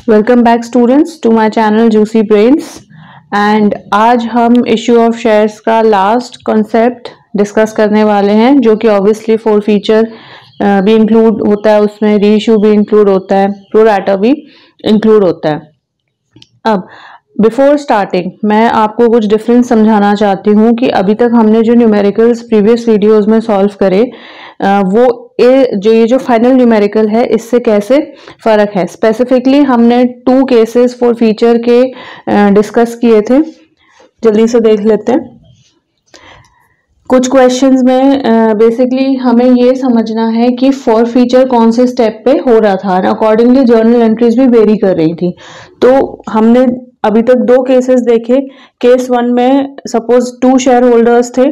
Welcome back students to my channel juicy brains. And आज हम issue of shares का last concept discuss करने वाले हैं, जो कि ऑब्वियसली फोर फीचर भी इंक्लूड होता है, उसमें री इशू भी इंक्लूड होता है, प्रो राटा भी इंक्लूड होता है। अब बिफोर स्टार्टिंग मैं आपको कुछ डिफरेंस समझाना चाहती हूँ कि अभी तक हमने जो न्यूमेरिकल्स प्रीवियस वीडियोस में सॉल्व करे वो ये जो फाइनल न्यूमेरिकल है इससे कैसे फर्क है। स्पेसिफिकली हमने 2 केसेस फॉर फीचर के डिस्कस किए थे, जल्दी से देख लेते हैं। कुछ क्वेश्चंस में बेसिकली हमें ये समझना है कि फॉर फीचर कौन से स्टेप पे हो रहा था, अकॉर्डिंगली जर्नल एंट्रीज भी वेरी कर रही थी। तो हमने अभी तक 2 केसेस देखे। केस 1 में सपोज 2 शेयर होल्डर्स थे,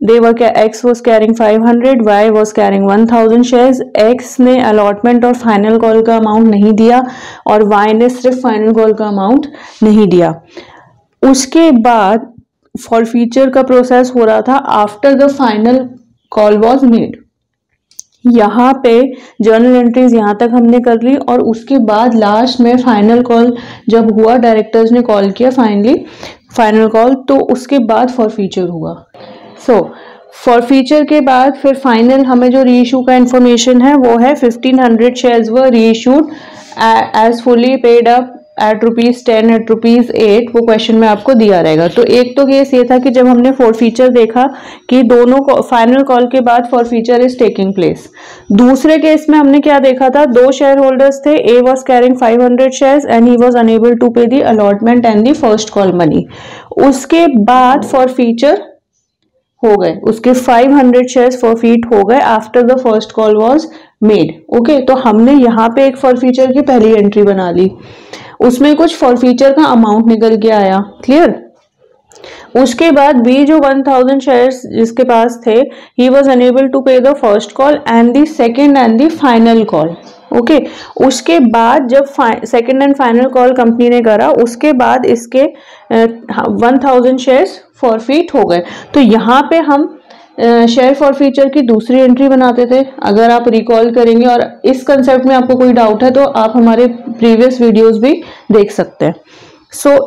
X was carrying 500, Y was carrying 1000 shares. X ने अलॉटमेंट और फाइनल कॉल का अमाउंट नहीं दिया और Y ने सिर्फ फाइनल कॉल का अमाउंट नहीं दिया। उसके बाद फॉर फीचर का प्रोसेस हो रहा था after the final call was made. यहाँ पे जर्नल एंट्रीज यहाँ तक हमने कर ली और उसके बाद लास्ट में फाइनल कॉल जब हुआ, डायरेक्टर्स ने कॉल किया फाइनली फाइनल कॉल, तो उसके बाद फॉर फीचर हुआ। फॉर फीचर के बाद फिर फाइनल हमें जो री इशू का इंफॉर्मेशन है वो है 1500 shares were reissued as fully paid up at ₹10 at ₹8। वो क्वेश्चन में आपको दिया रहेगा। तो एक तो केस ये था कि जब हमने फॉर फीचर देखा कि दोनों फाइनल कॉल के बाद forfeiture is taking place. दूसरे केस में हमने क्या देखा था, 2 शेयर होल्डर्स थे, A was carrying 500 shares and he was unable to pay the allotment and the first call money. उसके बाद फॉर फीचर हो गए, उसके 500 शेयर्स फॉरफीट हो गए after the first call was made. Okay, तो हमने यहाँ पे एक फॉर फीचर की पहली एंट्री बना ली, उसमें कुछ फॉर फीचर का अमाउंट निकल के आया। क्लियर। उसके बाद बी जो 1000 शेयर्स जिसके पास थे, ही was unable to pay the first call and the second and the final call. Okay, उसके बाद जब second and final call company ने करा, उसके बाद इसके 1000 शेयर्स फॉरफीट हो गए। तो यहाँ पे हम शेयर फॉर फीचर की दूसरी एंट्री बनाते थे, अगर आप रिकॉल करेंगे। और इस कंसेप्ट में आपको कोई डाउट है तो आप हमारे प्रीवियस वीडियोस भी देख सकते हैं।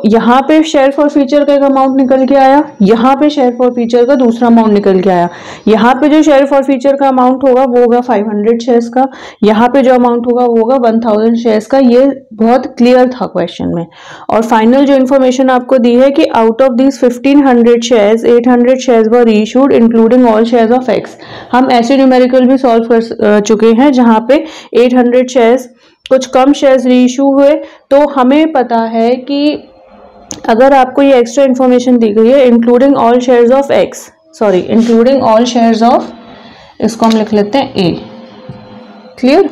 यहाँ पे शेयर फॉर फीचर का एक अमाउंट निकल के आया, यहाँ पे शेयर फॉर फीचर का दूसरा अमाउंट निकल के आया। यहाँ पे जो शेयर फॉर फीचर का अमाउंट होगा वो होगा 500 शेयर्स का, यहाँ पे जो अमाउंट होगा वो होगा 1000 शेयर्स का। ये बहुत क्लियर था क्वेश्चन में। और फाइनल जो इन्फॉर्मेशन आपको दी है कि out of these 1500 shares 800 shares were reissued including all shares of x. हम ऐसे न्यूमेरिकल भी सॉल्व कर चुके हैं जहाँ पे 800 शेयर्स, कुछ कम शेयर्स री इशू हुए। तो हमें पता है कि अगर आपको ये एक्स्ट्रा इंफॉर्मेशन दी गई है including all shares of X, sorry including all shares of, इसको हम लिख लेते हैं A. Clear,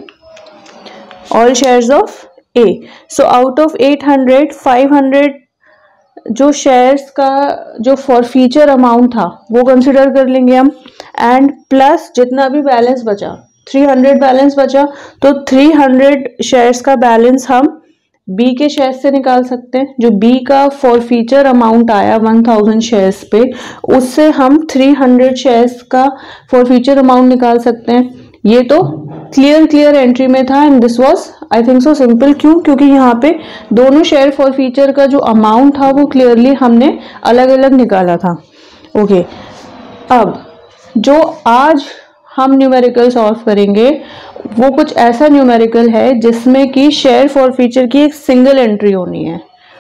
all shares of A. So out of 800 500 जो शेयर्स का जो फॉर फीचर अमाउंट था वो कंसिडर कर लेंगे हम, एंड प्लस जितना भी बैलेंस बचा 300 बैलेंस बचा, तो 300 शेयर्स का बैलेंस हम बी के शेयर्स से निकाल सकते हैं। जो बी का फॉर फीचर अमाउंट आया 1000 शेयर्स पे, उससे हम 300 शेयर्स का फॉर फीचर अमाउंट निकाल सकते हैं। ये तो क्लियर एंट्री में था and this was I think so simple. क्यों? क्योंकि यहाँ पे दोनों शेयर फॉर फीचर का जो अमाउंट था वो क्लियरली हमने अलग अलग निकाला था। ओके, अब जो आज हम न्यूमेरिकल सॉल्व करेंगे वो कुछ ऐसा न्यूमेरिकल है जिसमें कि शेयर फॉर फीचर की एक सिंगल एंट्री होनी है,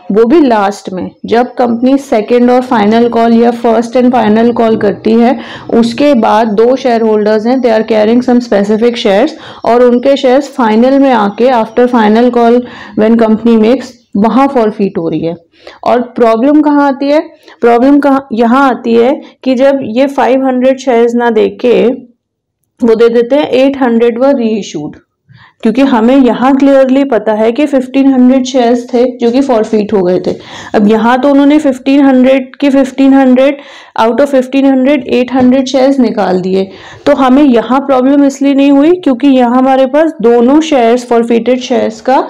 वो भी लास्ट में। जब कंपनी सेकंड और फाइनल कॉल या फर्स्ट एंड फाइनल कॉल करती है, उसके बाद 2 शेयर होल्डर्स हैं, they are carrying some specific shares, और उनके शेयर्स फाइनल में आके after final call when company makes, वहां फॉरफीट हो रही है। और प्रॉब्लम कहाँ आती है? प्रॉब्लम कहाँ यहाँ आती है कि जब ये 500 शेयर्स ना देके वो दे देते हैं 800 वर री इशूड, क्योंकि हमें यहाँ क्लियरली पता है कि 1500 शेयर्स थे जो कि फॉरफीट हो गए थे। अब यहाँ तो उन्होंने 1500 आउट ऑफ 1500 800 शेयर्स निकाल दिए। तो हमें यहाँ प्रॉब्लम इसलिए नहीं हुई क्योंकि यहाँ हमारे पास दोनों शेयर्स फॉरफीटेड शेयर्स का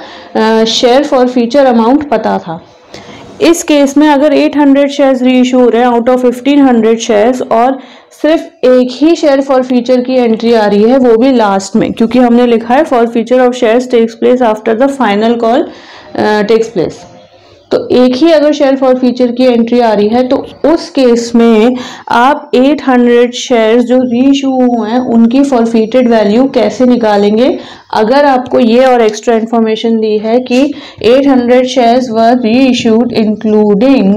शेयर फॉर फीचर अमाउंट पता था। इस केस में अगर 800 शेयर्स री इशू हो रहे हैं आउट ऑफ 1500 शेयर्स और सिर्फ एक ही शेयर फॉर फीचर की एंट्री आ रही है, वो भी लास्ट में, क्योंकि हमने लिखा है forfeiture of shares takes place after the final call takes place. तो एक ही अगर शेयर फॉर फीचर की एंट्री आ रही है तो उस केस में आप 800 शेयर्स जो री इशू हुए हैं उनकी फॉरफीटेड वैल्यू कैसे निकालेंगे। अगर आपको ये और एक्स्ट्रा इंफॉर्मेशन दी है कि 800 शेयर्स वर री issued including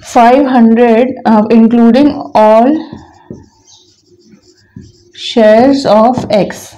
500 including all shares of x,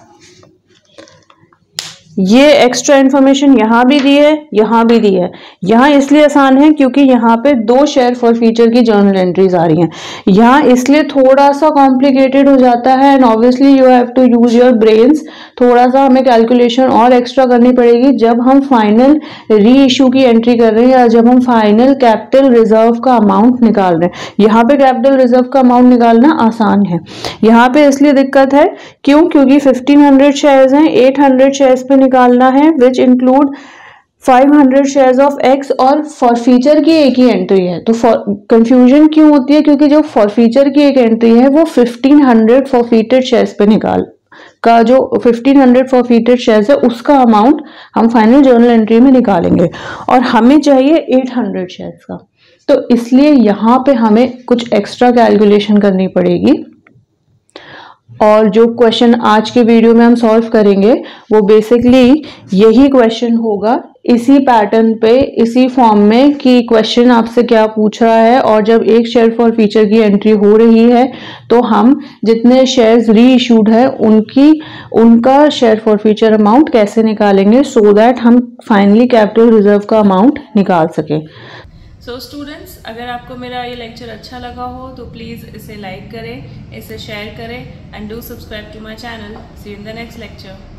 ये एक्स्ट्रा इन्फॉर्मेशन यहाँ भी दी है, यहाँ भी दी है। यहाँ इसलिए आसान है क्योंकि यहाँ पे 2 शेयर फॉर फीचर की जर्नल एंट्रीज आ रही हैं। यहाँ इसलिए थोड़ा सा कॉम्प्लिकेटेड हो जाता है and obviously you have to use your brains. थोड़ा सा हमें कैलकुलेशन और एक्स्ट्रा करनी पड़ेगी जब हम फाइनल री इशू की एंट्री कर रहे हैं या जब हम फाइनल कैपिटल रिजर्व का अमाउंट निकाल रहे हैं। यहाँ पे कैपिटल रिजर्व का अमाउंट निकालना आसान है, यहाँ पे इसलिए दिक्कत है क्योंकि 1500 शेयर्स हैं, 800 शेयर्स पे निकालना है which include 500 shares of x और फॉर फीचर की एक ही एंट्री है। तो कंफ्यूजन क्यों होती है, क्योंकि जो फॉर फीचर की एक एंट्री है वो 1500 फॉरफीटेड शेयर्स पे निकाल का जो 1500 फॉरफीटेड शेयर्स है उसका अमाउंट हम फाइनल जर्नल एंट्री में निकालेंगे और हमें चाहिए 800 शेयर्स का। तो इसलिए यहाँ पे हमें कुछ एक्स्ट्रा कैलकुलेशन करनी पड़ेगी और जो क्वेश्चन आज के वीडियो में हम सॉल्व करेंगे वो बेसिकली यही क्वेश्चन होगा, इसी पैटर्न पे, इसी फॉर्म में कि क्वेश्चन आपसे क्या पूछ रहा है और जब एक शेयर फॉर फीचर की एंट्री हो रही है तो हम जितने शेयर्स री इशूड है उनका शेयर फॉर फीचर अमाउंट कैसे निकालेंगे सो दैट हम फाइनली कैपिटल रिजर्व का अमाउंट निकाल सकें। सो स्टूडेंट्स, अगर आपको मेरा ये लेक्चर अच्छा लगा हो तो प्लीज़ इसे लाइक करें, इसे शेयर करें and do subscribe to my channel. See you in the next lecture.